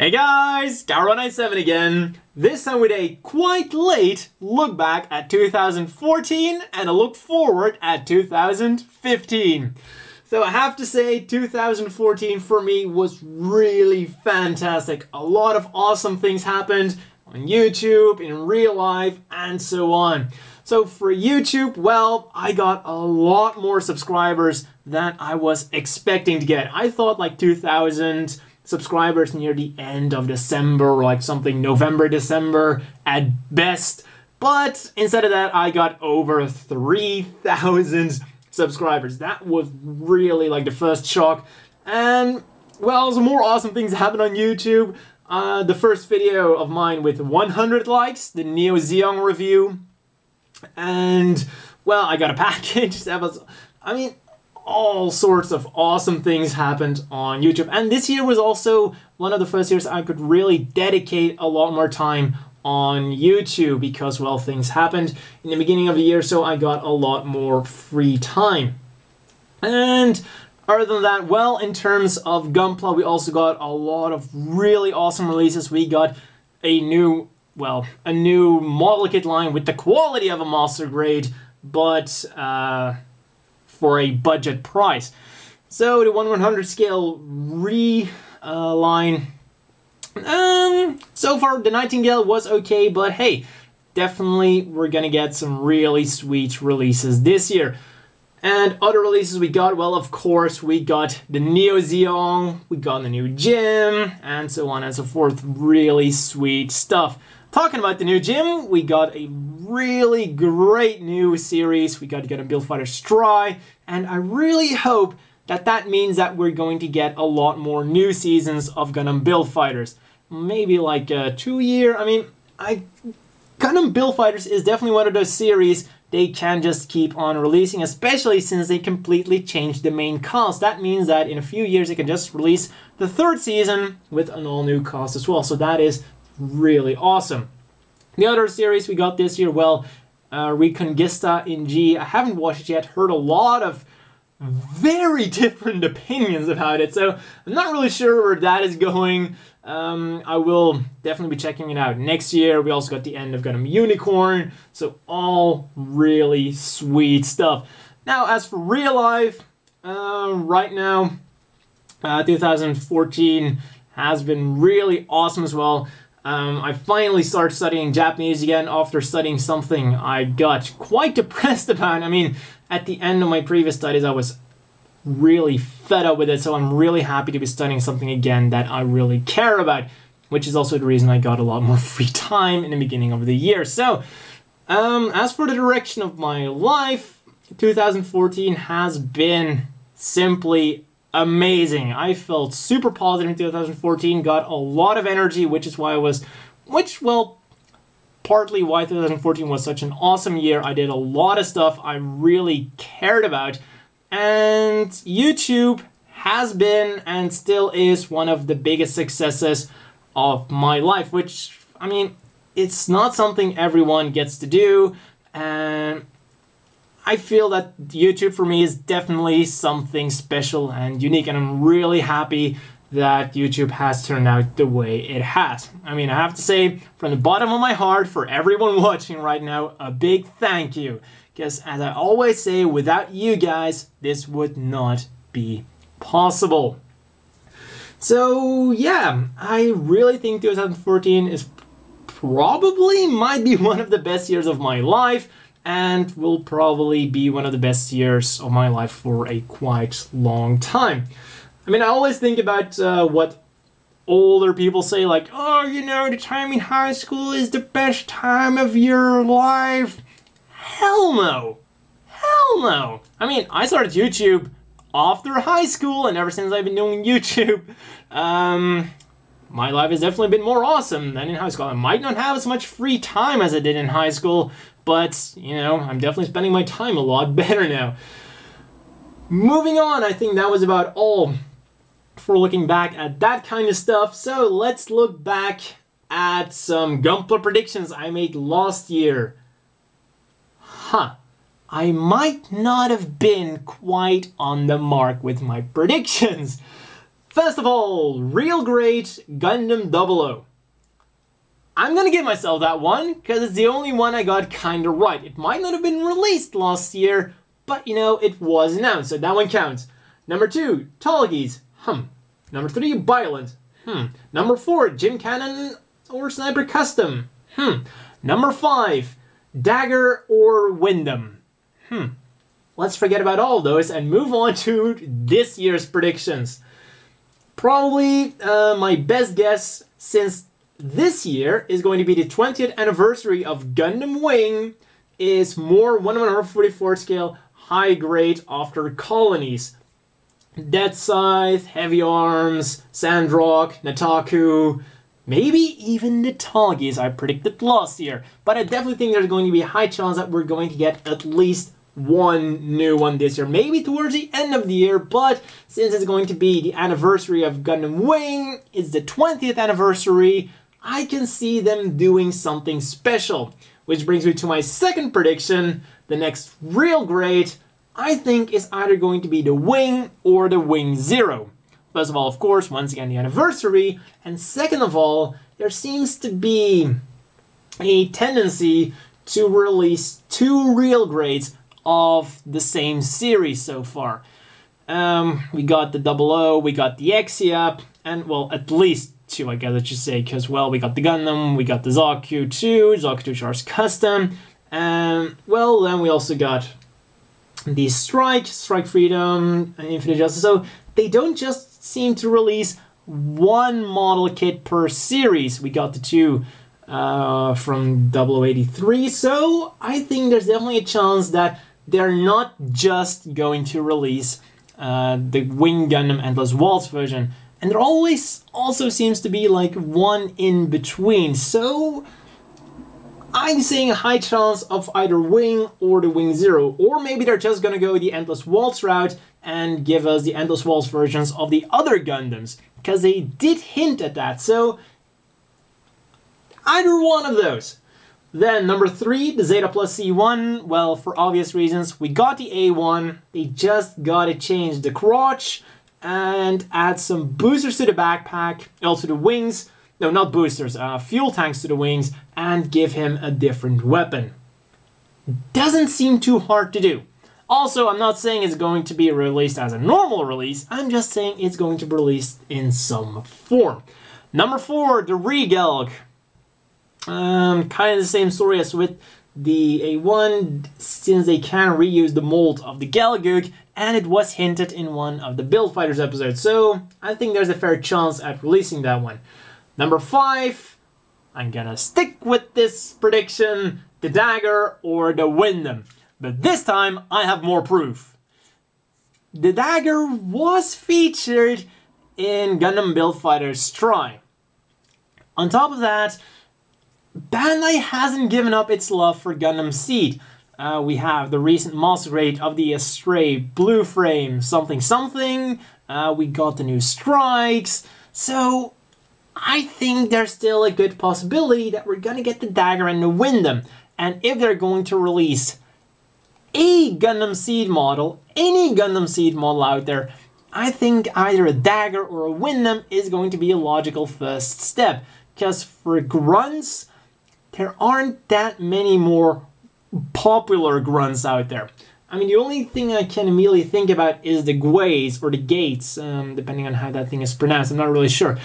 Hey guys, Garo97 again. This time with a quite late look back at 2014 and a look forward at 2015. So I have to say 2014 for me was really fantastic. A lot of awesome things happened on YouTube, in real life, and so on. So for YouTube, well, I got a lot more subscribers than I was expecting to get. I thought like 2,000 subscribers near the end of December, or like something November, December at best. But instead of that, I got over 3,000 subscribers. That was really like the first shock. And well, some more awesome things happened on YouTube. The first video of mine with 100 likes, the Neo Zeong review. And well, I got a package. I mean, all sorts of awesome things happened on YouTube. And this year was also one of the first years I could really dedicate a lot more time on YouTube because, well, things happened in the beginning of the year, so I got a lot more free time. And other than that, well, in terms of Gunpla, we also got a lot of really awesome releases. We got a new model kit line with the quality of a master grade, but for a budget price. So the 1/100 scale line. So far the Nightingale was okay, but hey, definitely we're gonna get some really sweet releases this year. And other releases we got, well, of course, we got the Neo Zeong, we got the new gym, and so on and so forth. Really sweet stuff. Talking about the new gym, we got a really great new series. We got Gundam Build Fighters Try, and I really hope that that means that we're going to get a lot more new seasons of Gundam Build Fighters. Maybe like a 2-year. I mean, Gundam Build Fighters is definitely one of those series they can just keep on releasing, especially since they completely changed the main cast. That means that in a few years they can just release the 3rd season with an all-new cast as well. So that is really awesome. The other series we got this year, well, Reconquista in G. I haven't watched it yet, heard a lot of very different opinions about it, so I'm not really sure where that is going. I will definitely be checking it out next year. We also got the end of Gundam Unicorn, so all really sweet stuff. Now, as for real life, right now, 2014 has been really awesome as well. I finally started studying Japanese again after studying something I got quite depressed about. I mean, at the end of my previous studies, I was really fed up with it, so I'm really happy to be studying something again that I really care about, which is also the reason I got a lot more free time in the beginning of the year. So, as for the direction of my life, 2014 has been simply amazing. I felt super positive in 2014, got a lot of energy, which is why partly why 2014 was such an awesome year. I did a lot of stuff I really cared about, and YouTube has been and still is one of the biggest successes of my life, which, I mean, it's not something everyone gets to do, and I feel that YouTube for me is definitely something special and unique, and I'm really happy that YouTube has turned out the way it has. I mean, I have to say, from the bottom of my heart, for everyone watching right now, a big thank you. Because as I always say, without you guys, this would not be possible. So yeah, I really think 2014 is might be one of the best years of my life, and will probably be one of the best years of my life for a quite long time. I mean, I always think about what older people say, like, oh, you know, the time in high school is the best time of your life. Hell no. Hell no. I mean, I started YouTube after high school, and ever since I've been doing YouTube, my life has definitely been more awesome than in high school. I might not have as much free time as I did in high school, but, you know, I'm definitely spending my time a lot better now. Moving on, I think that was about all for looking back at that kind of stuff. So let's look back at some Gunpla predictions I made last year. I might not have been quite on the mark with my predictions. First of all, real great Gundam 00. I'm gonna give myself that one, because it's the only one I got kinda right. It might not have been released last year, but you know, it was announced, so that one counts. Number 2, Tallgeese. Number 3, Violent. Number 4, Gym Cannon or Sniper Custom. Number 5, Dagger or Windham. Let's forget about all those and move on to this year's predictions. Probably my best guess, since this year is going to be the 20th anniversary of Gundam Wing, is more 1/144 scale high grade after colonies. Dead Scythe, Heavy Arms, Sandrock, Nataku, maybe even the Tallgeese I predicted last year. But I definitely think there's going to be a high chance that we're going to get at least one new one this year. Maybe towards the end of the year, but since it's going to be the anniversary of Gundam Wing, it's the 20th anniversary, I can see them doing something special. Which brings me to my second prediction. The next real great, I think, is either going to be the Wing or the Wing Zero. First of all, of course, once again, the anniversary. And second of all, there seems to be a tendency to release 2 real grades of the same series so far. We got the 00, we got the Exia, and well, at least 2, I guess I should say, because, well, we got the Gundam, we got the Zaku 2, Zaku 2 Char's Custom, and, well, then we also got the Strike Freedom, and Infinite Justice. So they don't just seem to release one model kit per series. We got the 2 from 0083, so I think there's definitely a chance that they're not just going to release the Wing Gundam Endless Waltz version. And there always also seems to be like one in between. So I'm seeing a high chance of either Wing or the Wing Zero. Or maybe they're just gonna go the Endless Waltz route and give us the Endless Waltz versions of the other Gundams. Because they did hint at that. So either one of those. Then number 3, the Zeta Plus C1. Well, for obvious reasons, we got the A1. They just gotta change the crotch and add some boosters to the backpack, also the wings, no, not boosters, fuel tanks to the wings, and give him a different weapon. Doesn't seem too hard to do. Also, I'm not saying it's going to be released as a normal release, I'm just saying it's going to be released in some form. Number 4, the Regelg. Kind of the same story as with the A1, since they can reuse the mold of the Galgug, and it was hinted in one of the Build Fighters episodes, so I think there's a fair chance at releasing that one. Number 5, I'm gonna stick with this prediction, the Dagger or the Windham, but this time I have more proof. The Dagger was featured in Gundam Build Fighters Try. On top of that, Bandai hasn't given up its love for Gundam Seed. We have the recent master grade of the Astray Blue Frame something. We got the new Strikes. So I think there's still a good possibility that we're gonna get the Dagger and the Windham. And if they're going to release a Gundam Seed model, any Gundam Seed model out there, I think either a Dagger or a Windham is going to be a logical first step. Because for grunts, there aren't that many more popular grunts out there. I mean, the only thing I can immediately think about is the Gways, or the Gates, depending on how that thing is pronounced, I'm not really sure.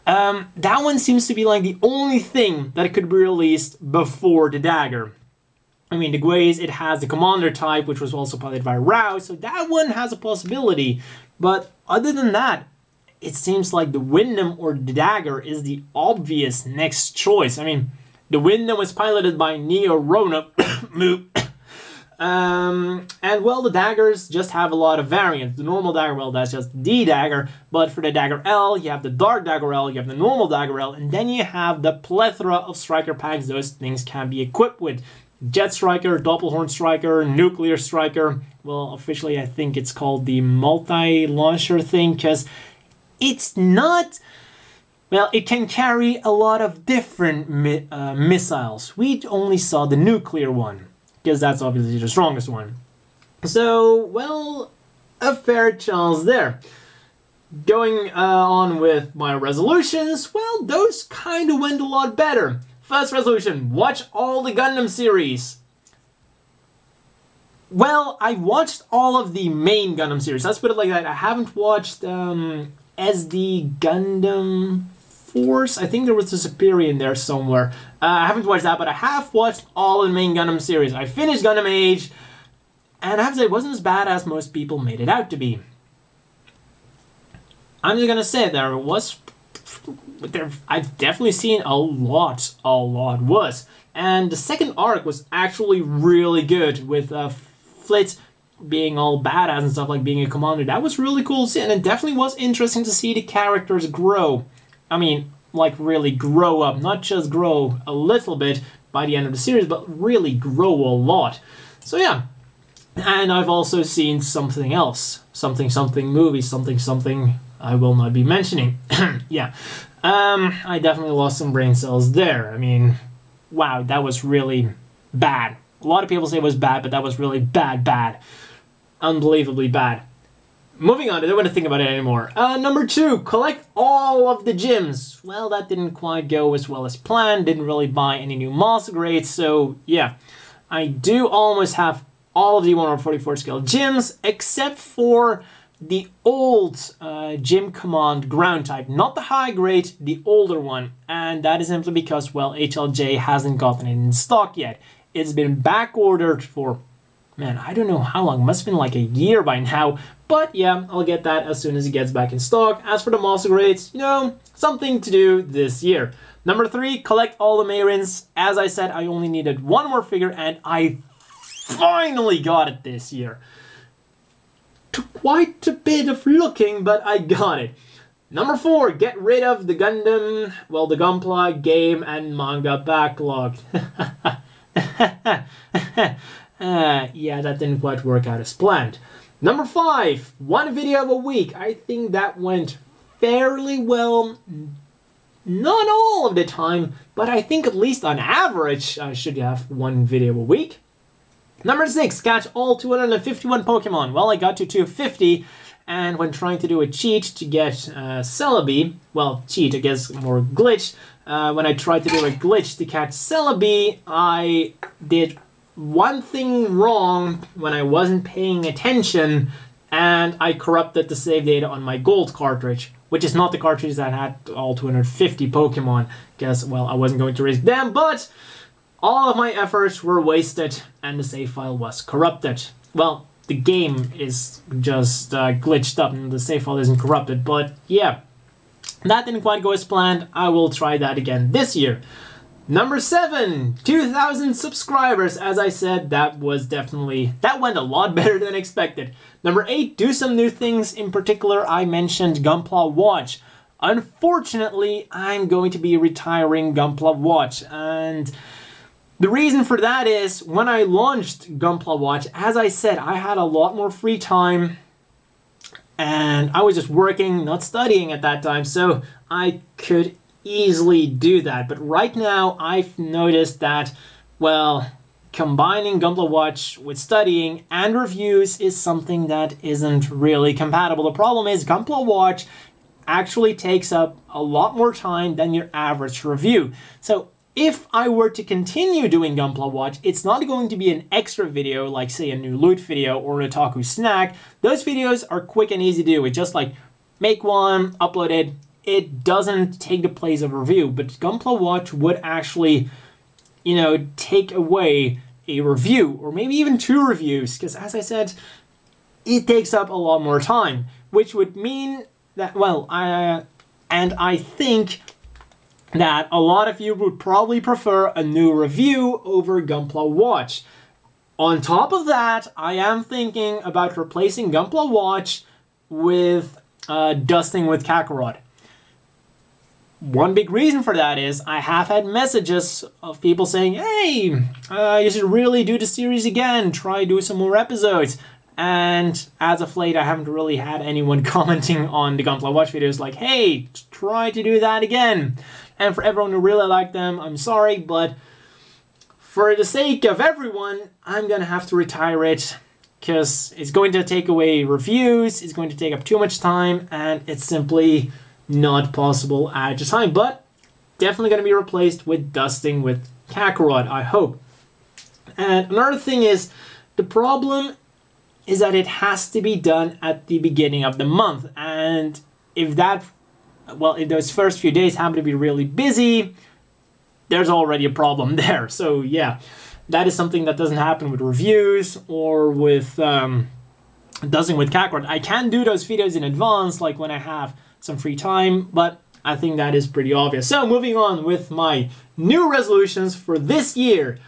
That one seems to be like the only thing that could be released before the Dagger. I mean, the Gways, it has the Commander type, which was also piloted by Rao, so that one has a possibility. But other than that, it seems like the Windham or the Dagger is the obvious next choice. I mean, the Windham was piloted by Neo Rona, and well, the Daggers just have a lot of variants. The normal Dagger, well, that's just the Dagger, but for the Dagger L, you have the Dark Dagger L, you have the normal Dagger L, and then you have the plethora of Striker packs those things can be equipped with. Jet Striker, Doppelhorn Striker, Nuclear Striker. Well, officially I think it's called the multi-launcher thing, because it's not... Well, it can carry a lot of different missiles. We only saw the nuclear one, because that's obviously the strongest one. So, well, a fair chance there. going on with my resolutions, well, those kind of went a lot better. First resolution, watch all the Gundam series. Well, I watched all of the main Gundam series. Let's put it like that. I haven't watched SD Gundam Force. I think there was a Superior in there somewhere. I haven't watched that, but I have watched all of the main Gundam series. I finished Gundam Age, and I have to say it wasn't as bad as most people made it out to be. I'm just gonna say I've definitely seen a lot worse. And the second arc was actually really good with Flit being all badass and stuff, like being a commander. That was really cool to see, and it definitely was interesting to see the characters grow. I mean, like really grow up, not just grow a little bit by the end of the series, but really grow a lot. So yeah, and I've also seen something else, something movie, something I will not be mentioning. Yeah, I definitely lost some brain cells there. I mean, wow, that was really bad. A lot of people say it was bad, but that was really bad. Unbelievably bad. Moving on, I don't want to think about it anymore. Number 2, collect all of the gems. Well, that didn't quite go as well as planned. Didn't really buy any new master grades, so yeah. I do almost have all of the 144 scale gems, except for the old gym command ground type. Not the high grade, the older one. And that is simply because, well, HLJ hasn't gotten it in stock yet. It's been back ordered for, man, I don't know how long. It must have been like a year by now. But yeah, I'll get that as soon as it gets back in stock. As for the master grades, you know, something to do this year. Number 3, collect all the Marins. As I said, I only needed one more figure, and I finally got it this year. Took quite a bit of looking, but I got it. Number 4, get rid of the Gundam, well, the Gunpla game and manga backlog. Yeah, that didn't quite work out as planned. Number 5, one video a week. I think that went fairly well. Not all of the time, but I think at least on average I should have one video a week. Number 6, catch all 251 Pokemon. Well, I got to 250, and when trying to do a cheat to get Celebi, well, cheat, I guess more glitch, when I tried to do a glitch to catch Celebi, I did one thing wrong when I wasn't paying attention, and I corrupted the save data on my gold cartridge, which is not the cartridge that had all 250 Pokemon, because, well, I wasn't going to risk them, but all of my efforts were wasted, and the save file was corrupted. Well, the game is just glitched up, and the save file isn't corrupted, but yeah, that didn't quite go as planned. I will try that again this year. Number 7, 2,000 subscribers. As I said, that went a lot better than expected. Number 8, do some new things. In particular, I mentioned Gunpla Watch. Unfortunately, I'm going to be retiring Gunpla Watch, and the reason for that is when I launched Gunpla Watch, as I said, I had a lot more free time, and I was just working, not studying at that time, so I could easily do that. But right now, I've noticed that, well, combining Gunpla Watch with studying and reviews is something that isn't really compatible. The problem is Gunpla Watch actually takes up a lot more time than your average review. So if I were to continue doing Gunpla Watch, it's not going to be an extra video like, say, a new loot video or an otaku snack. Those videos are quick and easy to do. It's just like, make one, upload it. It doesn't take the place of a review, but Gunpla Watch would actually, you know, take away a review, or maybe even 2 reviews, because as I said, it takes up a lot more time, which would mean that, well, I think that a lot of you would probably prefer a new review over Gunpla Watch. On top of that, I am thinking about replacing Gunpla Watch with Dusting with Kakarot. One big reason for that is I have had messages of people saying, hey, you should really do the series again, try do some more episodes. And as of late, I haven't really had anyone commenting on the Gunpla Watch videos like, hey, try to do that again. And for everyone who really liked them, I'm sorry, but for the sake of everyone, I'm gonna have to retire it. because it's going to take away reviews, it's going to take up too much time, and it's simply not possible at the time. But definitely going to be replaced with dusting with Kakarot, I hope. And another thing is, the problem is that it has to be done at the beginning of the month. And if those first few days happen to be really busy, there's already a problem there. So yeah, that is something that doesn't happen with reviews or with dusting with Kakarot. I can do those videos in advance, like when I have some free time, but I think that is pretty obvious. So moving on with my new resolutions for this year.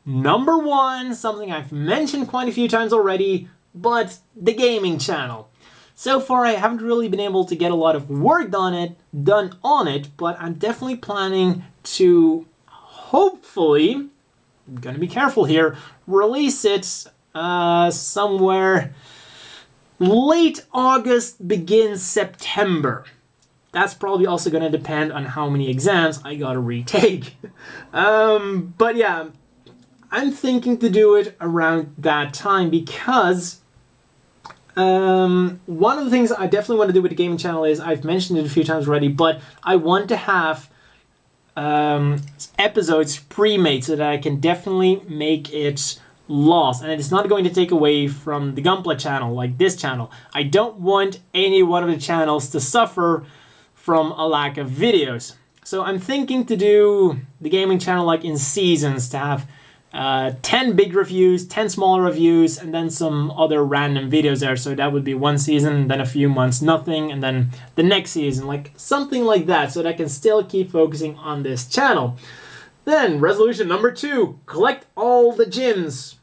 Number one, something I've mentioned quite a few times already, but the gaming channel. So far, I haven't really been able to get a lot of work done on it, but I'm definitely planning to, hopefully, I'm gonna be careful here, release it somewhere late August, begin September. That's probably also gonna depend on how many exams I gotta retake. But yeah, I'm thinking to do it around that time because one of the things I definitely want to do with the gaming channel is, I've mentioned it a few times already, but I want to have episodes pre-made so that I can definitely make it last. And it's not going to take away from the Gunpla channel, like this channel. I don't want any one of the channels to suffer from a lack of videos. So I'm thinking to do the gaming channel like in seasons, to have 10 big reviews, 10 smaller reviews, and then some other random videos there. So that would be one season, then a few months nothing, and then the next season, like something like that, so that I can still keep focusing on this channel. Then resolution number 2, collect all the gyms,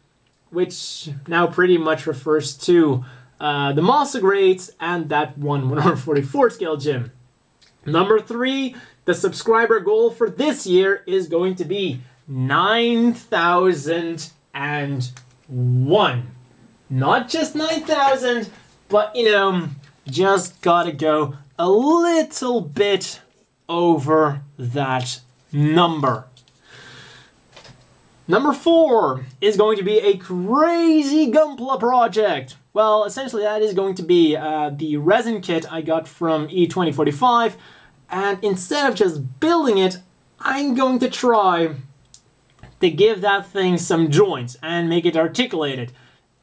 which now pretty much refers to the master grades and that 144 scale gym. Number 3, the subscriber goal for this year is going to be 9,001. Not just 9,000, but just gotta go a little bit over that number. Number 4 is going to be a crazy Gunpla project. Well, essentially that is going to be the resin kit I got from E2045, and instead of just building it, I'm going to try to give that thing some joints and make it articulated,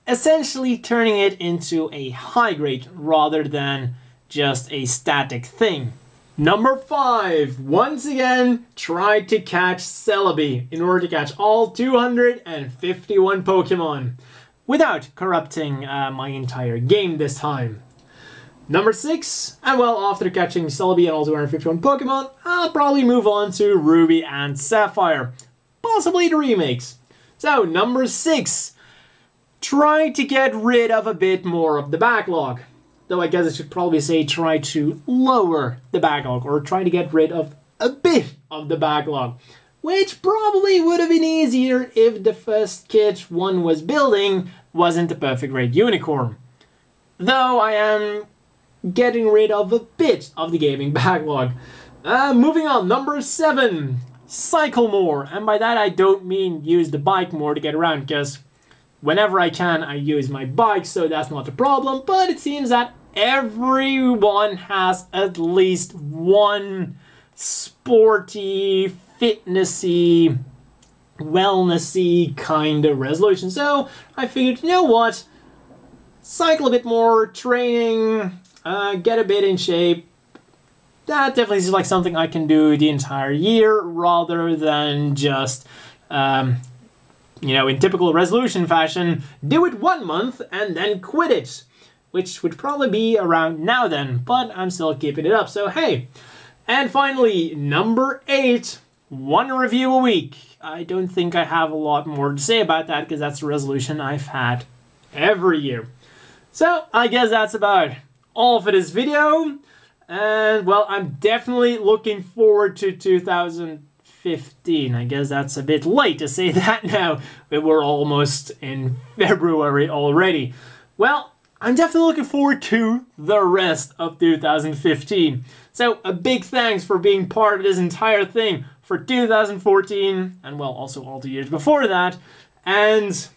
essentially turning it into a high grade rather than just a static thing. Number 5, once again, try to catch Celebi in order to catch all 251 Pokemon without corrupting my entire game this time. Number 6, and well, after catching Celebi and all 251 Pokemon, I'll probably move on to Ruby and Sapphire. Possibly the remakes. So, number 6, try to get rid of a bit more of the backlog. Though I guess I should probably say try to lower the backlog, or try to get rid of a bit of the backlog. Which probably would have been easier if the first kit one was building wasn't the perfect red unicorn. Though I am getting rid of a bit of the gaming backlog. Moving on, number 7. Cycle more, and by that I don't mean use the bike more to get around, because whenever I can I use my bike, so that's not a problem, but it seems that everyone has at least one sporty, fitnessy, wellnessy kind of resolution. So I figured, you know what, cycle a bit more, training, get a bit in shape. That definitely seems like something I can do the entire year rather than just, in typical resolution fashion, do it 1 month and then quit it. Which would probably be around now then, but I'm still keeping it up, so hey. And finally, number 8, 1 review a week. I don't think I have a lot more to say about that because that's a resolution I've had every year. So I guess that's about all for this video. And, well, I'm definitely looking forward to 2015. I guess that's a bit late to say that now, but we're almost in February already. Well, I'm definitely looking forward to the rest of 2015. So, a big thanks for being part of this entire thing for 2014, and, well, also all the years before that. And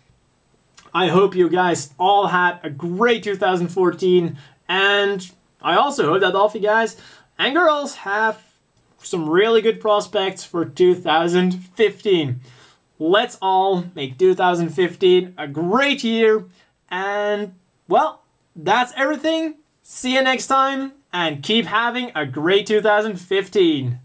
I hope you guys all had a great 2014, and I also hope that all of you guys and girls have some really good prospects for 2015. Let's all make 2015 a great year, and well, that's everything. See you next time, and keep having a great 2015.